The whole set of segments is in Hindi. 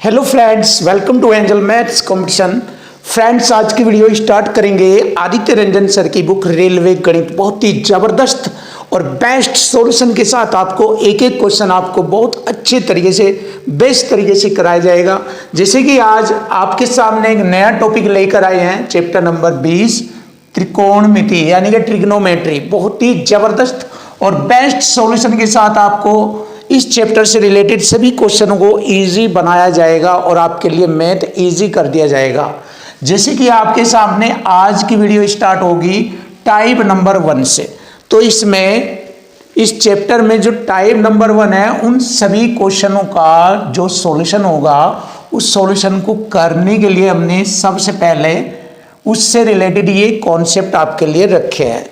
Hello friends, welcome to Angel maths competition. Friends, आज की वीडियो स्टार्ट करेंगे आदित्य रंजन सर की बुक रेलवे गणित। बहुत ही ज़बरदस्त और बेस्ट सॉल्यूशन के साथ आपको एक एक क्वेश्चन आपको बहुत अच्छे तरीके से बेस्ट तरीके से कराया जाएगा। जैसे कि आज आपके सामने एक नया टॉपिक लेकर आए हैं, चैप्टर नंबर 20 त्रिकोणमिति यानी कि ट्रिग्नोमेट्री। बहुत ही ज़बरदस्त और बेस्ट सॉल्यूशन के साथ आपको इस चैप्टर से रिलेटेड सभी क्वेश्चनों को इजी बनाया जाएगा और आपके लिए मैथ इजी कर दिया जाएगा। जैसे कि आपके सामने आज की वीडियो स्टार्ट होगी टाइप नंबर 1 से। तो इसमें इस चैप्टर में जो टाइप नंबर 1 है उन सभी क्वेश्चनों का जो सॉल्यूशन होगा उस सॉल्यूशन को करने के लिए हमने सबसे पहले उससे रिलेटेड ये कॉन्सेप्ट आपके लिए रखे हैं।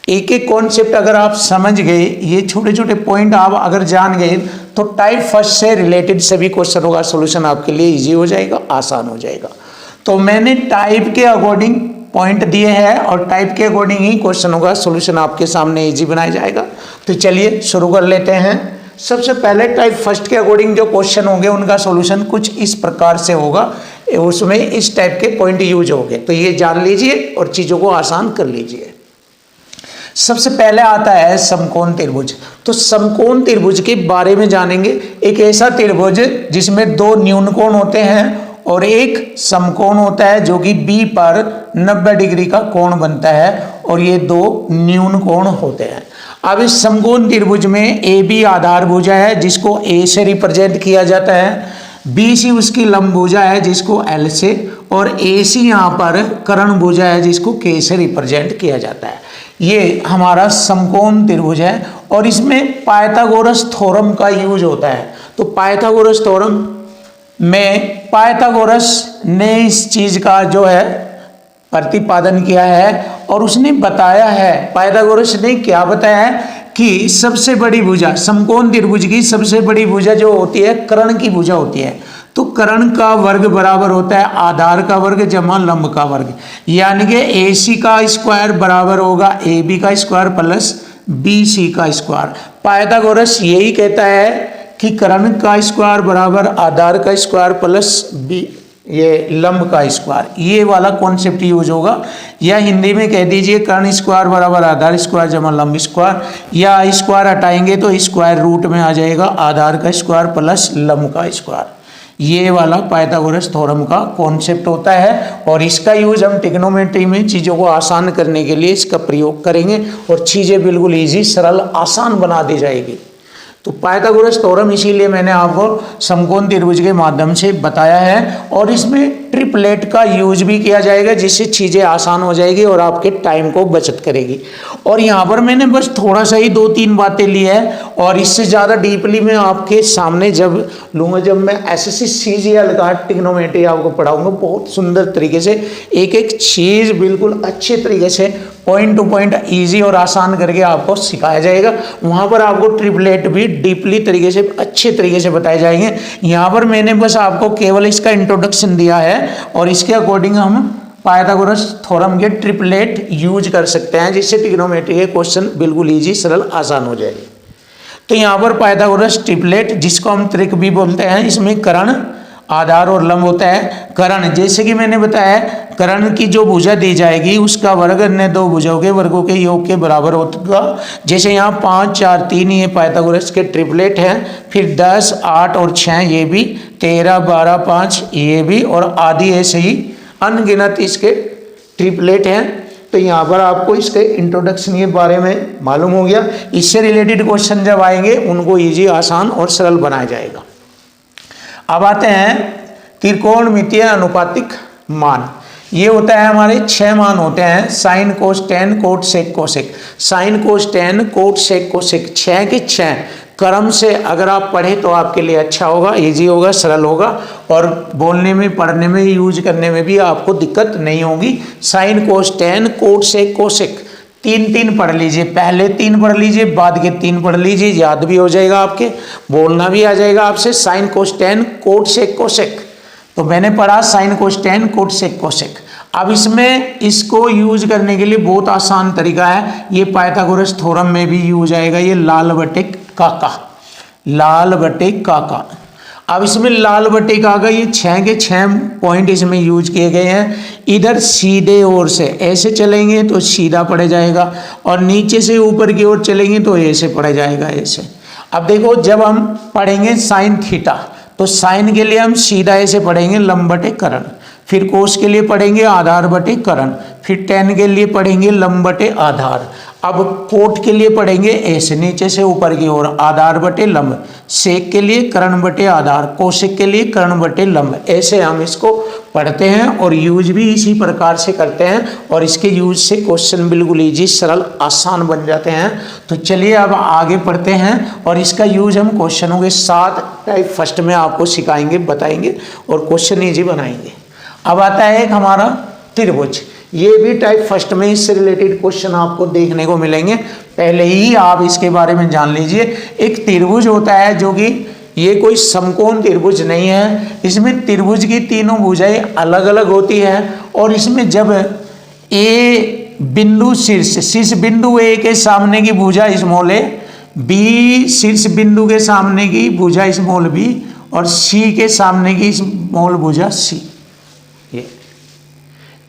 एक एक कॉन्सेप्ट अगर आप समझ गए, ये छोटे छोटे पॉइंट आप अगर जान गए तो टाइप फर्स्ट से रिलेटेड सभी क्वेश्चनों का सॉल्यूशन आपके लिए इजी हो जाएगा, आसान हो जाएगा। तो मैंने टाइप के अकॉर्डिंग पॉइंट दिए हैं और टाइप के अकॉर्डिंग ही क्वेश्चनों का सॉल्यूशन आपके सामने इजी बनाया जाएगा। तो चलिए शुरू कर लेते हैं। सबसे पहले टाइप फर्स्ट के अकॉर्डिंग जो क्वेश्चन होंगे उनका सॉल्यूशन कुछ इस प्रकार से होगा, उसमें इस टाइप के पॉइंट यूज होंगे। तो ये जान लीजिए और चीज़ों को आसान कर लीजिए। सबसे पहले आता है समकोण त्रिभुज। तो समकोण त्रिभुज के बारे में जानेंगे। एक ऐसा त्रिभुज जिसमें दो न्यून कोण होते हैं और एक समकोण होता है जो कि बी पर 90 डिग्री का कोण बनता है और ये दो न्यून कोण होते हैं। अब इस समकोण त्रिभुज में ए बी आधार भुजा है जिसको ए से रिप्रेजेंट किया जाता है, बी सी उसकी लंब भुजा है जिसको एल से, और ए सी यहाँ पर कर्ण भुजा है जिसको के से रिप्रेजेंट किया जाता है। ये हमारा समकोण त्रिभुज है और इसमें पाइथागोरस थ्योरम का यूज होता है। तो पाइथागोरस थ्योरम में पाइथागोरस ने इस चीज का जो है प्रतिपादन किया है और उसने बताया है, पाइथागोरस ने क्या बताया है कि सबसे बड़ी भुजा समकोण त्रिभुज की सबसे बड़ी भुजा जो होती है कर्ण की भुजा होती है। तो कर्ण का वर्ग बराबर होता है आधार का वर्ग जमा लंब का वर्ग, यानी कि ए सी का स्क्वायर बराबर होगा ए बी का स्क्वायर प्लस बी सी का स्क्वायर। पाइथागोरस यही कहता है कि कर्ण का स्क्वायर बराबर आधार का स्क्वायर प्लस बी ये लंब का स्क्वायर। ये वाला कॉन्सेप्ट यूज होगा, या हिंदी में कह दीजिए कर्ण स्क्वायर बराबर आधार स्क्वायर जमा लंब स्क्वायर, या स्क्वायर हटाएंगे तो स्क्वायर रूट में आ जाएगा आधार का स्क्वायर प्लस लंब का स्क्वायर। ये वाला पाइथागोरस थ्योरम का कॉन्सेप्ट होता है और इसका यूज हम ट्रिग्नोमेट्री में चीज़ों को आसान करने के लिए इसका प्रयोग करेंगे और चीज़ें बिल्कुल इजी सरल आसान बना दी जाएगी। तो पाइथागोरस थ्योरम इसीलिए मैंने आपको समकोण त्रिभुज के माध्यम से बताया है और इसमें ट्रिपलेट का यूज भी किया जाएगा जिससे चीज़ें आसान हो जाएगी और आपके टाइम को बचत करेगी। और यहाँ पर मैंने बस थोड़ा सा ही 2-3 बातें ली है और इससे ज़्यादा डीपली मैं आपके सामने जब लूँगा, जब मैं एसएससी सीजीएल का ट्रिग्नोमेट्री आपको पढ़ाऊँगा बहुत सुंदर तरीके से एक एक चीज़ बिल्कुल अच्छे तरीके से पॉइंट टू पॉइंट इजी और आसान करके आपको सिखाया जाएगा। वहाँ पर आपको ट्रिपलेट भी डीपली तरीके से अच्छे तरीके से बताए जाएंगे। यहाँ पर मैंने बस आपको केवल इसका इंट्रोडक्शन दिया है और इसके अकॉर्डिंग हम पाइथागोरस थ्योरम के ट्रिपलेट यूज कर सकते हैं जिससे ट्रिग्नोमेट्री के क्वेश्चन बिल्कुल ईजी सरल आसान हो जाएगी। तो यहाँ पर पाइथागोरस ट्रिपलेट जिसको हम त्रिक भी बोलते हैं, इसमें कर्ण आधार और लंब होता है। कर्ण जैसे कि मैंने बताया कर्ण की जो भुजा दी जाएगी उसका वर्ग अन्य दो भुजाओं के वर्गों के योग के बराबर होगा। जैसे यहाँ 5 4 3 ये पाइथागोरस के ट्रिपलेट हैं, फिर 10 8 और 6 ये भी, 13 12 5 ये भी, और आदि ऐसे ही अनगिनत इसके ट्रिपलेट हैं। तो यहाँ पर आपको इसके इंट्रोडक्शन के बारे में मालूम हो गया। इससे रिलेटेड क्वेश्चन जब आएंगे उनको ईजी आसान और सरल बनाया जाएगा। अब आते हैं त्रिकोणमितीय अनुपातिक मान। ये होता है हमारे 6 मान होते हैं, sine cos tan cot sec cosec. Sine cos tan cot sec cosec 6 के 6 क्रम से अगर आप पढ़ें तो आपके लिए अच्छा होगा, इजी होगा, सरल होगा और बोलने में पढ़ने में यूज करने में भी आपको दिक्कत नहीं होगी। Sine cos tan cot sec cosec 3 पढ़ लीजिए, पहले 3 पढ़ लीजिए, बाद के 3 पढ़ लीजिए, याद भी हो जाएगा आपके, बोलना भी आ जाएगा आपसे। Sine cos tan cot sec cosec तो मैंने पढ़ा sine cos tan cot sec cosec. अब इसमें इसको यूज करने के लिए बहुत आसान तरीका है, ये पाइथागोरस थ्योरम में भी यूज आएगा, ये लाल बटे काका, लाल बटे काका। अब इसमें लाल बटे का ये 6 के 6 पॉइंट इसमें यूज किए गए हैं। इधर सीधे ओर से ऐसे चलेंगे तो सीधा पड़ जाएगा, और नीचे से ऊपर की ओर चलेंगे तो ऐसे पड़ जाएगा ऐसे। अब देखो जब हम पढ़ेंगे साइन थीटा, तो साइन के लिए हम सीधा ऐसे पढ़ेंगे लंब बटे करण, फिर कोस के लिए पढ़ेंगे आधार बटे करण, फिर टेन के लिए पढ़ेंगे लंब बटे आधार। अब कोट के लिए पढ़ेंगे ऐसे नीचे से ऊपर की ओर आधार बटे लंब, सेक के लिए कर्ण बटे आधार, कोशिक के लिए कर्ण बटे लंब। ऐसे हम इसको पढ़ते हैं और यूज भी इसी प्रकार से करते हैं, और इसके यूज से क्वेश्चन बिल्कुल ईजी सरल आसान बन जाते हैं। तो चलिए अब आगे पढ़ते हैं, और इसका यूज हम क्वेश्चनों के साथ टाइप फर्स्ट में आपको सिखाएंगे, बताएंगे और क्वेश्चन ईजी बनाएंगे। अब आता है एक हमारा त्रिभुज। ये भी टाइप फर्स्ट में इससे रिलेटेड क्वेश्चन आपको देखने को मिलेंगे, पहले ही आप इसके बारे में जान लीजिए। एक त्रिभुज होता है जो कि ये कोई समकोण त्रिभुज नहीं है, इसमें त्रिभुज की तीनों भुजाएं अलग अलग होती हैं, और इसमें जब ए बिंदु शीर्ष बिंदु ए के सामने की भुजा स्मॉल ए, बी शीर्ष बिंदु के सामने की भुजा स्मॉल बी, और सी के सामने की स्मॉल भुजा सी। ये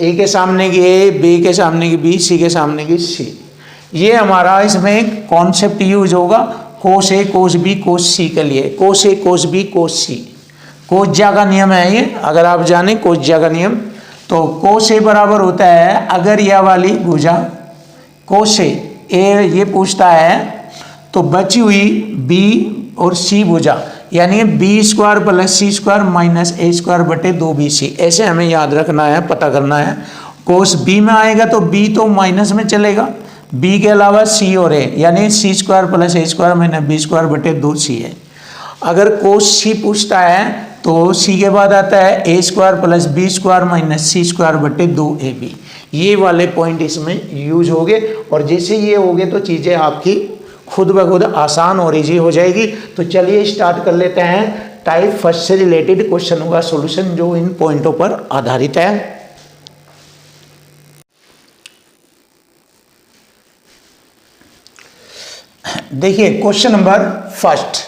ए के सामने की ए, बी के सामने की बी, सी के सामने की सी। ये हमारा इसमें कॉन्सेप्ट यूज होगा कोस ए कोस बी कोस सी के लिए। कोस ए कोस बी कोस सी, कोज्या का नियम है ये, अगर आप जाने कोज्या का नियम। तो कोस ए बराबर होता है, अगर यह वाली भुजा कोस ए ये पूछता है, तो बची हुई बी और सी भुजा यानी बी स्क्वायर प्लस सी स्क्वायर माइनस ए स्क्वायर बटे 2bc, ऐसे हमें याद रखना है, पता करना है। कोस बी में आएगा तो बी तो माइनस में चलेगा, बी के अलावा सी और ए यानी सी स्क्वायर प्लस ए स्क्वायर माइनस बी स्क्वायर बटे 2c है। अगर कोस सी पूछता है तो सी के बाद आता है A square plus B square minus C square बटे 2ab। ये वाले पॉइंट इसमें यूज हो गए, और जैसे ये हो गए तो चीज़ें आपकी खुद ब खुद आसान और ईजी हो जाएगी। तो चलिए स्टार्ट कर लेते हैं टाइप फर्स्ट से रिलेटेड क्वेश्चनों का सॉल्यूशन जो इन पॉइंटों पर आधारित है। देखिए क्वेश्चन नंबर फर्स्ट,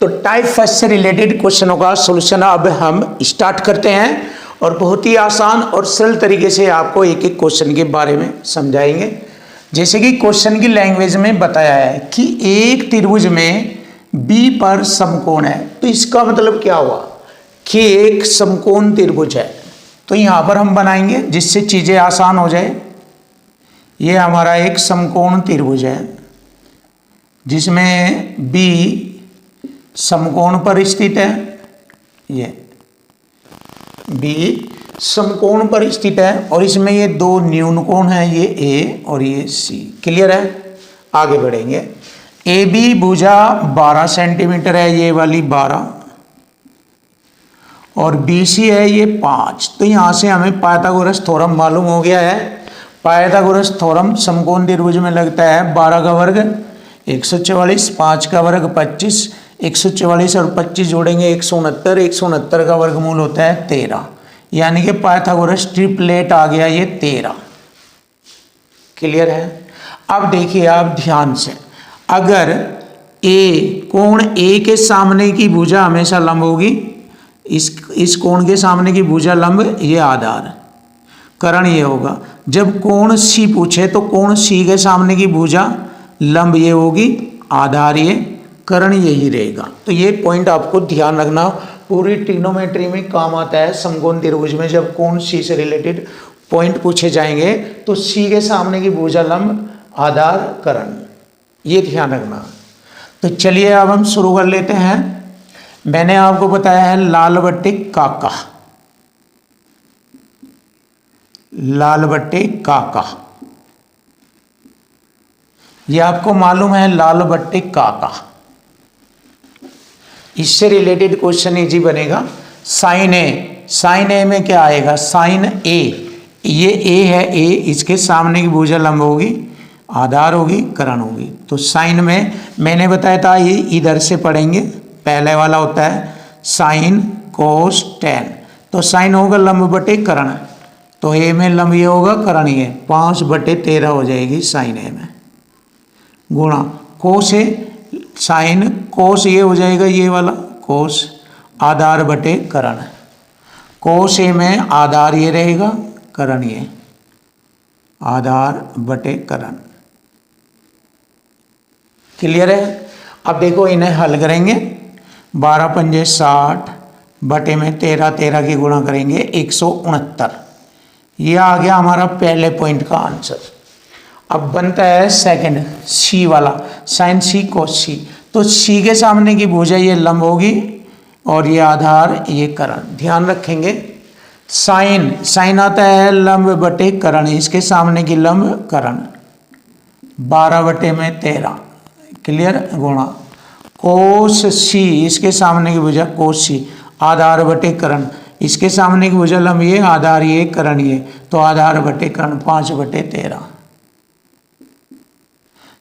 तो टाइप फर्स्ट से रिलेटेड क्वेश्चनों का सॉल्यूशन अब हम स्टार्ट करते हैं, और बहुत ही आसान और सरल तरीके से आपको एक एक क्वेश्चन के बारे में समझाएंगे। जैसे कि क्वेश्चन की लैंग्वेज में बताया है कि एक त्रिभुज में बी पर समकोण है, तो इसका मतलब क्या हुआ कि एक समकोण त्रिभुज है। तो यहाँ पर हम बनाएंगे जिससे चीज़ें आसान हो जाए। ये हमारा एक समकोण त्रिभुज है जिसमें बी समकोण पर स्थित है, ये बी समकोण पर स्थित है, और इसमें ये दो न्यून कोण है, ये ए और ये सी। क्लियर है, आगे बढ़ेंगे। ए बी भुजा 12 सेंटीमीटर है, ये वाली 12, और बी सी है ये 5। तो यहाँ से हमें पाइथागोरस थ्योरम मालूम हो गया है। पाइथागोरस थ्योरम समकोण त्रिभुज में लगता है 12 का वर्ग 144, 5 का वर्ग 25, 144 और 25 जोड़ेंगे 169, 169 का वर्गमूल होता है 13, यानी कि पाइथागोरस ट्रिपलेट आ गया ये 13। क्लियर है। अब देखिए आप ध्यान से, अगर ए कोण ए के सामने की भुजा हमेशा लंब होगी, इस कोण के सामने की भुजा लंब, ये आधार, करण ये होगा। जब कोण सी पूछे तो कोण सी के सामने की भुजा लंब ये होगी, आधार ये, करण यही रहेगा। तो ये पॉइंट आपको ध्यान रखना, पूरी ट्रिग्नोमेट्री में काम आता है। समकोण त्रिभुज में जब कोण सी से रिलेटेड पॉइंट पूछे जाएंगे तो सी के सामने की भुजा लंब, आधार, करण, ये ध्यान रखना। तो चलिए अब हम शुरू कर लेते हैं। मैंने आपको बताया है लाल बट्टे काका, लाल बट्टे काका, ये आपको मालूम है लाल बट्टे काका। इससे रिलेटेड क्वेश्चन इजी बनेगा। साइन ए, साइन ए में क्या आएगा, साइन ए, ये ए है, ए इसके सामने की भुजा लंब होगी, आधार होगी, करण होगी। तो साइन में मैंने बताया था ये इधर से पढ़ेंगे, पहले वाला होता है साइन कोस टेन। तो साइन होगा लंब बटे करण, तो ए में लंब ये होगा, करण ये 5/13 हो जाएगी साइन ए में, गुणा कोस ए, साइन कोस ये हो जाएगा ये वाला कोस, आधार बटे करण। कोस ए में आधार ये रहेगा, करण ये, आधार बटे करण। क्लियर है। अब देखो इन्हें हल करेंगे। 12 पंजे 60 बटे में 13, 13 की गुणा करेंगे 169। ये आ गया हमारा पहले पॉइंट का आंसर। अब बनता है सेकंड सी वाला, साइन सी कोस सी। तो सी के सामने की भुजा ये लंब होगी और ये आधार ये करण। ध्यान रखेंगे साइन, साइन आता है लंब बटे करण, इसके सामने की लंब करण, 12 बटे में 13। क्लियर, गुणा कोस सी, इसके सामने की भुजा कोस सी, आधार बटे करण, इसके सामने की भुजा लंब ये, आधार ये, करण ये, तो आधार बटे करण 5 बटे 13।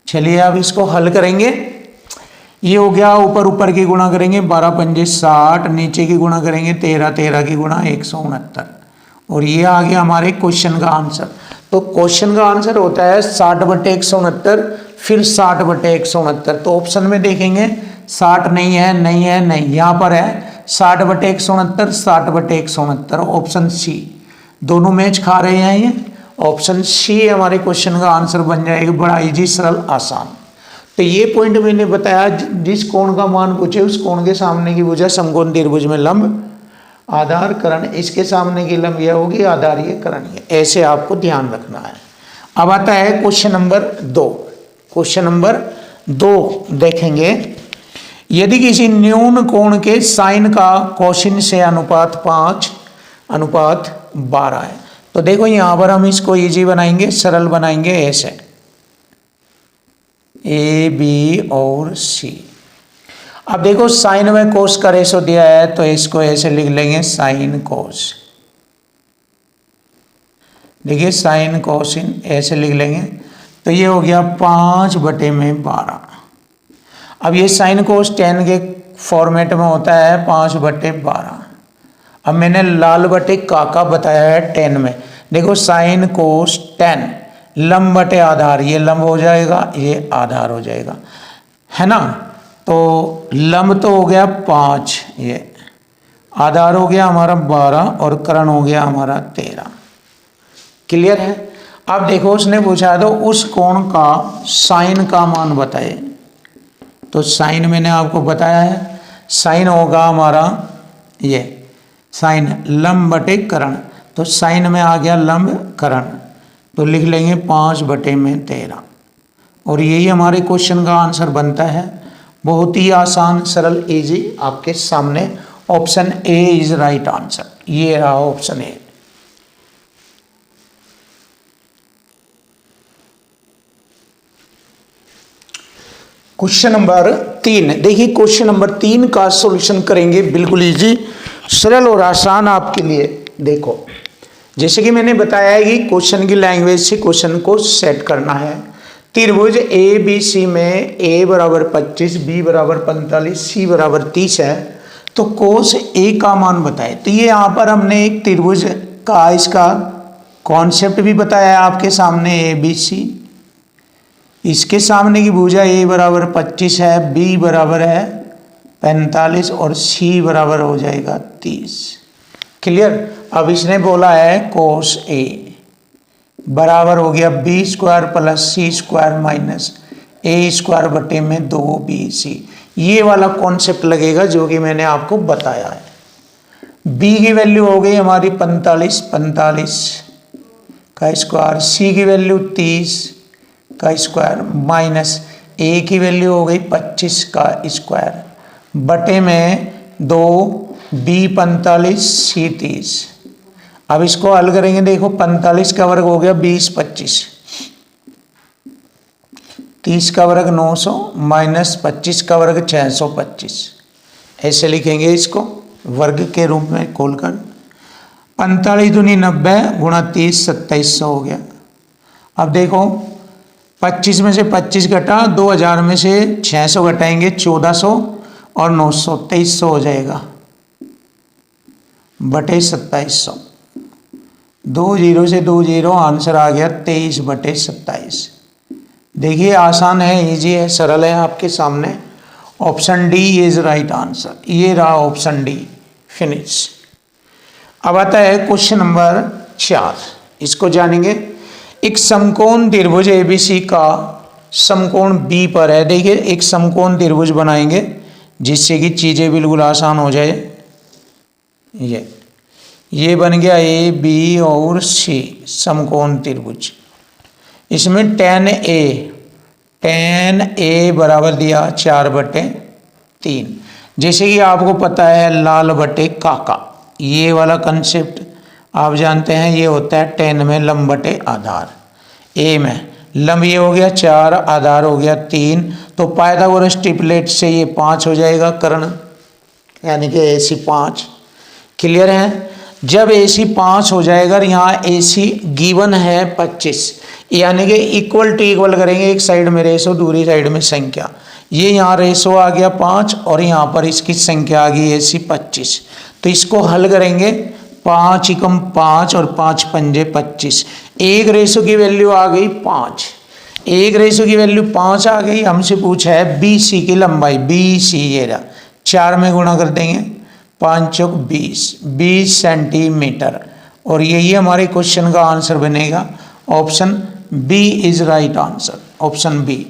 चलिए अब इसको हल करेंगे। ये हो गया, ऊपर ऊपर की गुणा करेंगे 12 पंजे 60, नीचे की गुणा करेंगे 13, 13 की गुणा 169, और ये आ गया हमारे क्वेश्चन का आंसर। तो क्वेश्चन का आंसर होता है 60 बटे 169, फिर 60 बटे 169। तो ऑप्शन में देखेंगे 60 नहीं है, नहीं है, नहीं, यहाँ पर है 60 बटे 169, 60 बटे 169, ऑप्शन सी। दोनों मैच खा रहे हैं, ये ऑप्शन सी हमारे क्वेश्चन का आंसर बन जाएगा। बड़ा इजी, सरल, आसान। तो ये पॉइंट मैंने बताया, जिस कोण का मान पूछे उस कोण के सामने की भुजा समकोण त्रिभुज में लंब, आधार करण, इसके सामने की लंब यह होगी, आधार ये, करण ये। ऐसे आपको ध्यान रखना है। अब आता है क्वेश्चन नंबर 2। क्वेश्चन नंबर 2 देखेंगे। यदि किसी न्यून कोण के साइन का कोसाइन से अनुपात 5:12 है, तो देखो यहां पर हम इसको इजी बनाएंगे, सरल बनाएंगे ऐसे, ए बी और सी। अब देखो साइन में कोस का रेशो दिया है, तो इसको ऐसे लिख लेंगे साइन कोस। देखिए साइन कोसिन ऐसे लिख लेंगे, तो ये हो गया 5 बटे में 12। अब ये साइन कोस 10 के फॉर्मेट में होता है 5 बटे 12। अब मैंने लाल बटे काका बताया है 10 में। देखो साइन कोस 10, लंब बटे आधार, ये लंब हो जाएगा, ये आधार हो जाएगा, है ना। तो लंब तो हो गया 5, ये आधार हो गया हमारा 12, और करण हो गया हमारा 13। क्लियर है। अब देखो उसने पूछा तो उस कोण का साइन का मान बताए, तो साइन मैंने आपको बताया है, साइन होगा हमारा ये, साइन लंब बटे करण, तो साइन में आ गया लंब करण, तो लिख लेंगे 5 बटे में 13, और यही हमारे क्वेश्चन का आंसर बनता है। बहुत ही आसान, सरल, इजी, आपके सामने option A is right answer. ये रहा ऑप्शन ए। क्वेश्चन नंबर 3 देखिए, क्वेश्चन नंबर 3 का सॉल्यूशन करेंगे, बिल्कुल इजी, सरल और आसान आपके लिए। देखो जैसे कि मैंने बताया है कि क्वेश्चन की लैंग्वेज से क्वेश्चन को सेट करना है। त्रिभुज ए बी सी में a बराबर 25, b बराबर 45, c बराबर 30 है, तो कोस a का मान बताए। तो ये यहाँ पर हमने एक त्रिभुज का इसका कॉन्सेप्ट भी बताया है आपके सामने, ए बी सी। इसके सामने की भुजा a बराबर 25 है, b बराबर है 45 और c बराबर हो जाएगा 30। क्लियर। अब इसने बोला है कोस a बराबर हो गया बी स्क्वायर प्लस सी स्क्वायर माइनस ए स्क्वायर बटे में 2bc। ये वाला कॉन्सेप्ट लगेगा जो कि मैंने आपको बताया है। b की वैल्यू हो गई हमारी 45 का स्क्वायर, c की वैल्यू 30 का स्क्वायर माइनस a की वैल्यू हो गई 25 का स्क्वायर बटे में 2b 45 c 30। अब इसको हल करेंगे। देखो 45 का वर्ग हो गया 20 25, 30 का वर्ग 900 माइनस 25 का वर्ग 625। ऐसे लिखेंगे इसको वर्ग के रूप में खोलकर। 45 दूनी 90 गुणा 30 2700 हो गया। अब देखो 25 में से 25 घटा, 2000 में से 600 घटाएंगे 1400 और 900 2300 हो जाएगा बटे 2700। 2 जीरो से 2 जीरो, आंसर आ गया 23 बटे 27। देखिए आसान है, इजी है, सरल है आपके सामने। Option D is right answer. ये रहा ऑप्शन डी। फिनिश। अब आता है क्वेश्चन नंबर 4, इसको जानेंगे। एक समकोण त्रिभुज एबीसी का समकोण बी पर है। देखिए एक समकोण त्रिभुज बनाएंगे जिससे कि चीजें बिल्कुल आसान हो जाए। ये बन गया ए बी और सी समकोण त्रिभुज। इसमें tan ए बराबर दिया 4/3। जैसे कि आपको पता है लाल बटे काका, ये वाला कंसेप्ट आप जानते हैं। ये होता है tan में लंब बटे आधार। ए में लंब ये हो गया 4, आधार हो गया 3, तो पाइथागोरस ट्रिपलेट से ये 5 हो जाएगा कर्ण, यानी कि AC 5। क्लियर है। जब AC 5 हो जाएगा, यहाँ AC गिवन है 25, यानी कि इक्वल टू इक्वल करेंगे। एक साइड में रेशो, दूसरी साइड में संख्या। ये यहाँ रेशो आ गया 5 और यहाँ पर इसकी संख्या आ गई AC 25। तो इसको हल करेंगे। 5 एकम 5 और 5 पंजे 25। एक रेशो की वैल्यू आ गई 5। एक रेशो की वैल्यू 5 आ गई। हमसे पूछा है BC की लंबाई। BC ये रहा, 4 में गुणा कर देंगे, 5 चौक 20 सेंटीमीटर। और यही हमारे क्वेश्चन का आंसर बनेगा। Option B is right answer. Option B,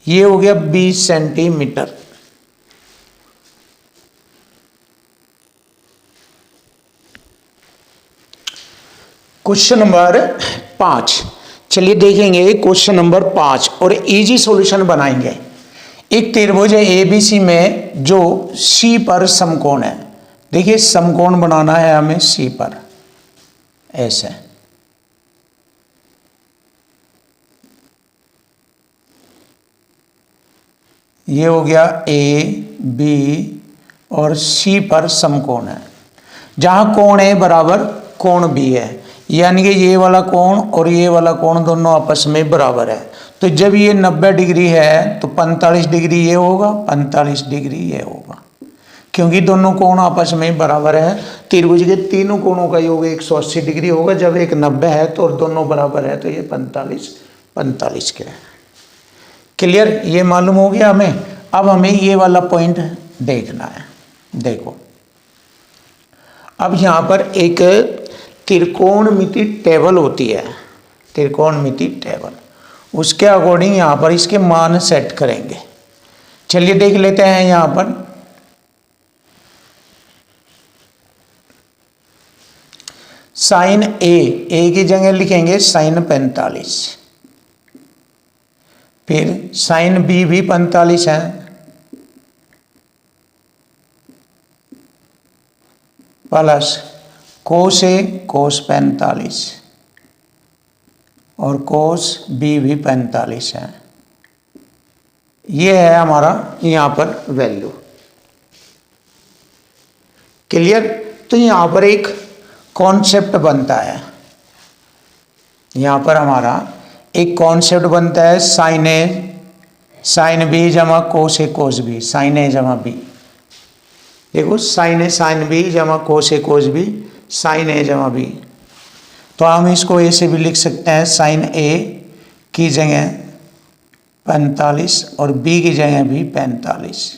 ये हो गया 20 सेंटीमीटर। क्वेश्चन नंबर 5, चलिए देखेंगे क्वेश्चन नंबर 5 और इजी सॉल्यूशन बनाएंगे। एक त्रिभुज है ABC में जो C पर समकोण है। देखिए समकोण बनाना है हमें C पर, ऐसे। ये हो गया A B और C पर समकोण है, जहां कोण A बराबर कोण B है, यानी कि ये वाला कोण और ये वाला कोण दोनों आपस में बराबर है। तो जब ये 90 डिग्री है तो 45 डिग्री ये होगा, 45 डिग्री ये होगा, क्योंकि दोनों कोण आपस में बराबर है। त्रिभुज के तीनों कोणों का योग 180 डिग्री होगा। जब एक 90 है तो और दोनों बराबर है तो ये 45 के है। क्लियर, ये मालूम हो गया हमें। अब हमें ये वाला पॉइंट देखना है। देखो अब यहाँ पर एक त्रिकोणमिति टेबल होती है, त्रिकोणमिति टेबल। उसके अकॉर्डिंग यहाँ पर इसके मान सेट करेंगे। चलिए देख लेते हैं। यहाँ पर साइन ए की जगह लिखेंगे साइन 45, फिर साइन बी भी 45 है, प्लस कोस ए कोस 45 और कोस बी भी 45 है। ये है हमारा यहाँ पर वैल्यू। क्लियर। तो यहाँ पर एक कॉन्सेप्ट बनता है, यहाँ पर हमारा एक कॉन्सेप्ट बनता है साइन ए साइन बी जमा कोस ए कोस बी, साइन ए जमा बी। देखो साइन ए साइन बी जमा कोस ए कोस बी, साइन ए जमा बी। तो हम इसको ऐसे भी लिख सकते हैं, साइन ए की जगह 45 और बी की जगह भी 45।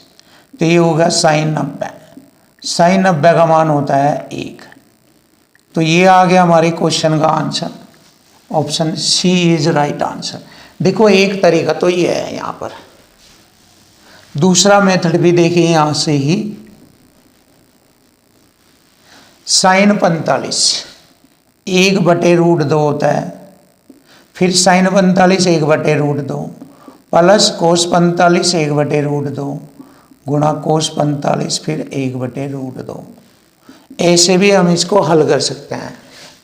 तो ये होगा साइन 90। साइन 90 का मान होता है 1। तो ये आ गया हमारे क्वेश्चन का answer. Option C is right answer. देखो एक तरीका तो ये है। यहाँ पर दूसरा मेथड भी देखिए, यहाँ से ही साइन 45 1/√2 होता है, फिर साइन 45 1/√2 प्लस कोस 45 1/√2 गुणा कोस 45 फिर 1/√2। ऐसे भी हम इसको हल कर सकते हैं।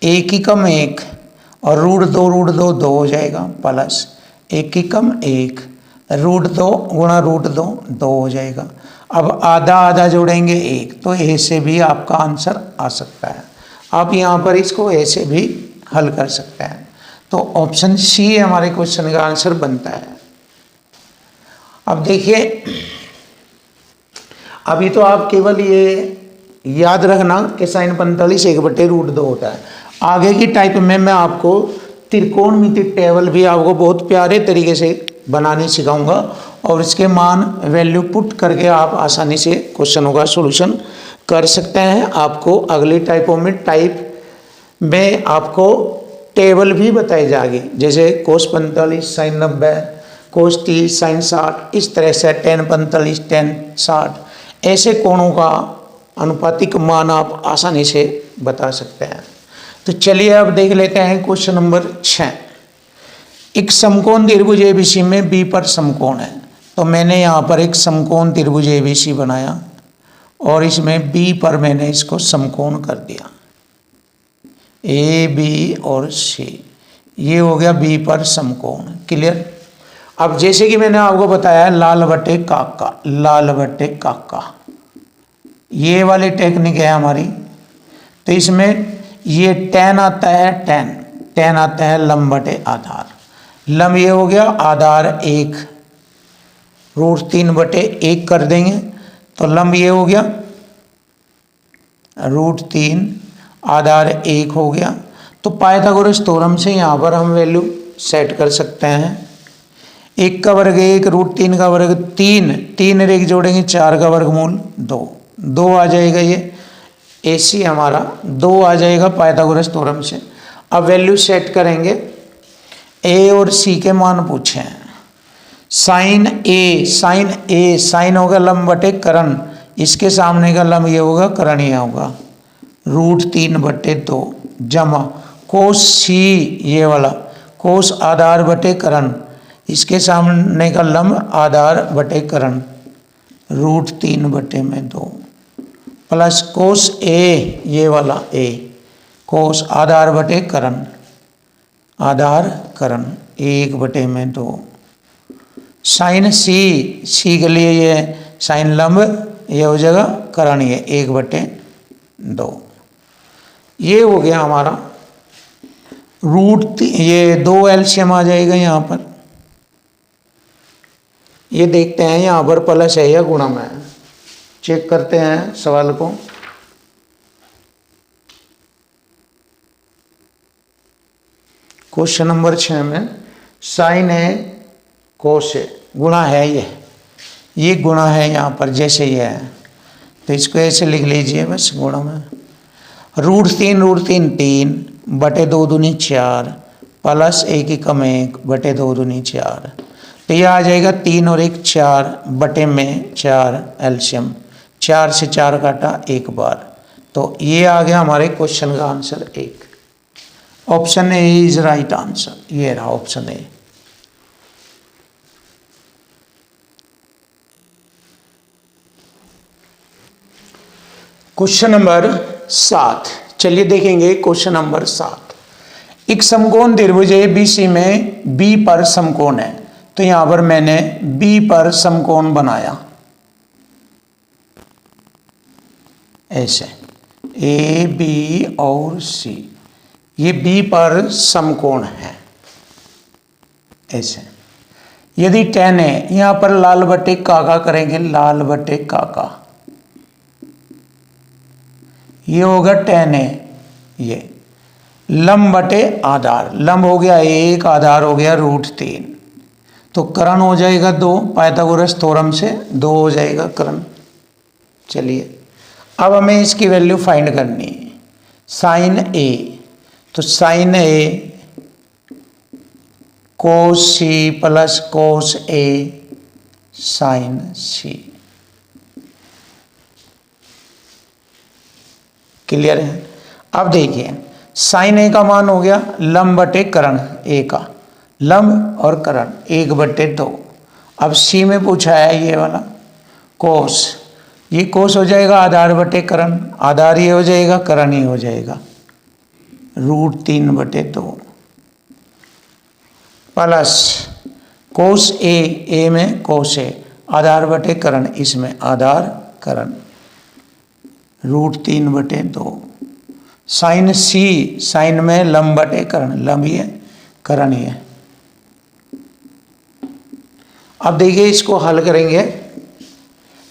1 की कम 1 और √2 2 हो जाएगा, प्लस 1 की कम 1 √2 गुणा √2 2 हो जाएगा। अब आधा आधा जोड़ेंगे 1, तो ऐसे भी आपका आंसर आ सकता है। आप यहाँ पर इसको ऐसे भी हल कर सकते हैं। तो ऑप्शन सी हमारे क्वेश्चन का आंसर बनता है। अब देखिए, अभी तो आप केवल ये याद रखना कि साइन 45 1/√2 होता है। आगे की टाइप में मैं आपको त्रिकोणमिति टेबल भी आपको बहुत प्यारे तरीके से बनाने सिखाऊंगा, और इसके मान वैल्यू पुट करके आप आसानी से क्वेश्चनों का सॉल्यूशन कर सकते हैं। आपको अगली टाइपों में आपको टेबल भी बताई जाएगी, जैसे कोस 45 साइन 90, कोस 30 साइन 60, इस तरह से टेन 45 टेन 60, ऐसे कोणों का अनुपातिक मान आप आसानी से बता सकते हैं। तो चलिए अब देख लेते हैं क्वेश्चन नंबर 6। एक समकोण त्रिभुज एबीसी में बी पर समकोण है। तो मैंने यहाँ पर एक समकोण त्रिभुज एबीसी बनाया और इसमें बी पर मैंने इसको समकोण कर दिया, ए बी और सी, ये हो गया बी पर समकोण। क्लियर। अब जैसे कि मैंने आपको बताया लाल बटे काका, लाल बटे काका, ये वाली टेक्निक है हमारी। तो इसमें ये टेन आता है, टेन आता है लंब बटे आधार, लंब ये हो गया, आधार 1, √3 बटे 1 कर देंगे तो लंब ये हो गया √3, आधार 1 हो गया। तो पाइथागोरस थ्योरम से यहाँ पर हम वैल्यू सेट कर सकते हैं। 1 का वर्ग 1, √3 का वर्ग 3, 3 और 1 जोड़ेंगे 4 का वर्गमूल 2 आ जाएगा। ये AC हमारा 2 आ जाएगा पाइथागोरस थ्योरम से। अब वैल्यू सेट करेंगे। A और C के मान पूछे हैं। साइन ए, साइन होगा लंब बटे करण, इसके सामने का लंब ये होगा, करण ये होगा, √3 बटे 2 जमा कोस C, ये वाला कोस आधार बटे करण, इसके सामने का लंब आधार बटे करण, √3 बटे में 2 प्लस कोस ए, ये वाला ए, कोस आधार बटे करण, आधार करण 1 बटे में 2, साइन सी के लिए ये साइन लंब ये हो जाएगा, करण ये 1 बटे 2। ये हो गया हमारा ये 2 एलसीएम आ जाएगा यहाँ पर। ये देखते हैं यहाँ पर प्लस है या गुणा में है, चेक करते हैं सवाल को। क्वेश्चन नंबर 6 में साइन है, कोस है, गुणा है, ये गुणा है यहाँ पर, जैसे ये है तो इसको ऐसे लिख लीजिए बस गुणा में। √3 3 बटे 2 दूनी 4 प्लस 1 एकम 1 बटे 2 दूनी 4, तो ये आ जाएगा 3 और 1 4 बटे में 4 एलसीएम, 4 से 4 काटा 1 बार, तो ये आ गया हमारे क्वेश्चन का answer 1। Option A is right answer, ये रहा ऑप्शन ए। क्वेश्चन नंबर 7, चलिए देखेंगे क्वेश्चन नंबर 7। एक समकोण त्रिभुज एबीसी में बी पर समकोण है। तो यहां पर मैंने बी पर समकोण बनाया ऐसे, ए बी और सी, ये बी पर समकोण है ऐसे। यदि tan है, यहां पर लाल बटे काका करेंगे, लाल बटे काका, ये होगा tan है, ये लंब बटे आधार, लंब हो गया 1, आधार हो गया √3, तो करण हो जाएगा 2, पाइथागोरस थ्योरम से 2 हो जाएगा करण। चलिए अब हमें इसकी वैल्यू फाइंड करनी है। साइन ए, तो साइन ए कोस सी प्लस कोस ए साइन सी। क्लियर है। अब देखिए साइन ए का मान हो गया लंब बटे करण, ए का लंब और करण 1 बटे 2। अब सी में पूछा है ये वाला कोस, ये कोस हो जाएगा आधार बटे करण, आधार ये हो जाएगा, करण ये हो जाएगा, √3 बटे 2 प्लस कोस ए में कोस ए, आधार बटे करण, इसमें आधार करण, √3 बटे 2 साइन सी, साइन में लंब बटे करण, लंब ये करण ये। अब देखिए इसको हल करेंगे,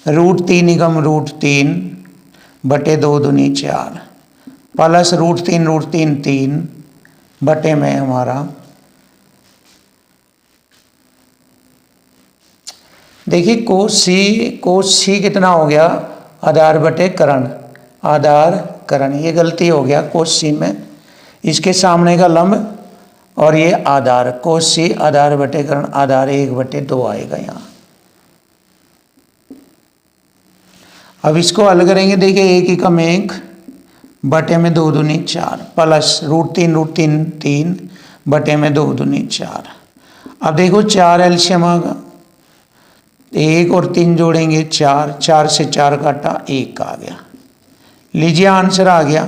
√3 एकम √3 बटे 2 दूनी 4 प्लस √3 3 बटे में हमारा देखिए कोस सी कितना हो गया, आधार बटे करण, आधार करण, ये गलती हो गया कोस सी में, इसके सामने का लंब और ये आधार, कोस सी आधार बटे करण, आधार 1/2 आएगा यहाँ। अब इसको हल करेंगे, देखिए 1 एकम 1 बटे में 2 दूनी 4 प्लस √3 3 बटे में 2 दूनी 4। अब देखो 4 एलसीएम आएगा, 1 और 3 जोड़ेंगे 4, 4 से 4 काटा 1 आ गया। लीजिए आंसर आ गया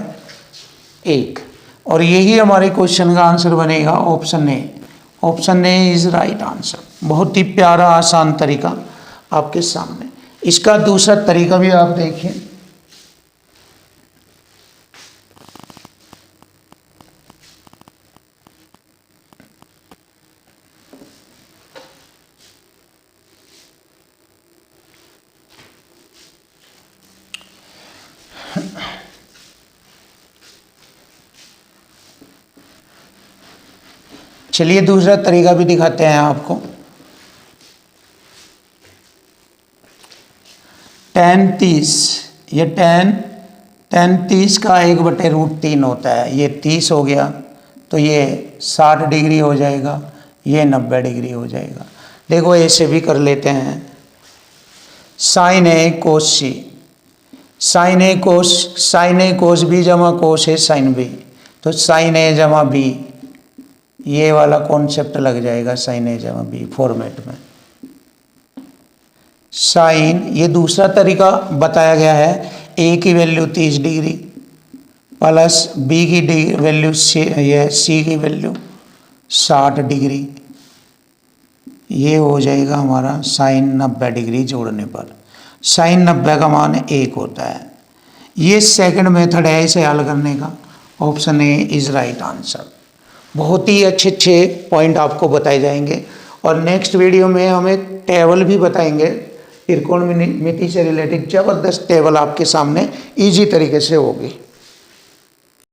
1, और यही हमारे क्वेश्चन का आंसर बनेगा option A. Option A is right answer. बहुत ही प्यारा आसान तरीका आपके सामने। इसका दूसरा तरीका भी आप देखिए। चलिए दूसरा तरीका भी दिखाते हैं आपको। tan 30, ये tan 30 का 1/√3 होता है। ये 30 हो गया तो ये 60 डिग्री हो जाएगा, ये 90 डिग्री हो जाएगा। देखो ऐसे भी कर लेते हैं। साइन ए कोस सी, साइन ए कोस बी जमा कोस ए साइन बी, तो साइन ए जमा बी, ये वाला कॉन्सेप्ट लग जाएगा साइन ए जमा बी फॉर्मेट में। साइन, ये दूसरा तरीका बताया गया है, ए की वैल्यू 30 डिग्री प्लस बी की वैल्यू सी की वैल्यू 60 डिग्री, ये हो जाएगा हमारा साइन 90 डिग्री जोड़ने पर। साइन 90 का मान 1 होता है। ये सेकंड मेथड है इसे हल करने का। Option A is right answer. बहुत ही अच्छे पॉइंट आपको बताए जाएंगे, और नेक्स्ट वीडियो में हमें टेबल भी बताएंगे। त्रिकोणमिति से रिलेटेड ज़बरदस्त टेबल आपके सामने इजी तरीके से होगी।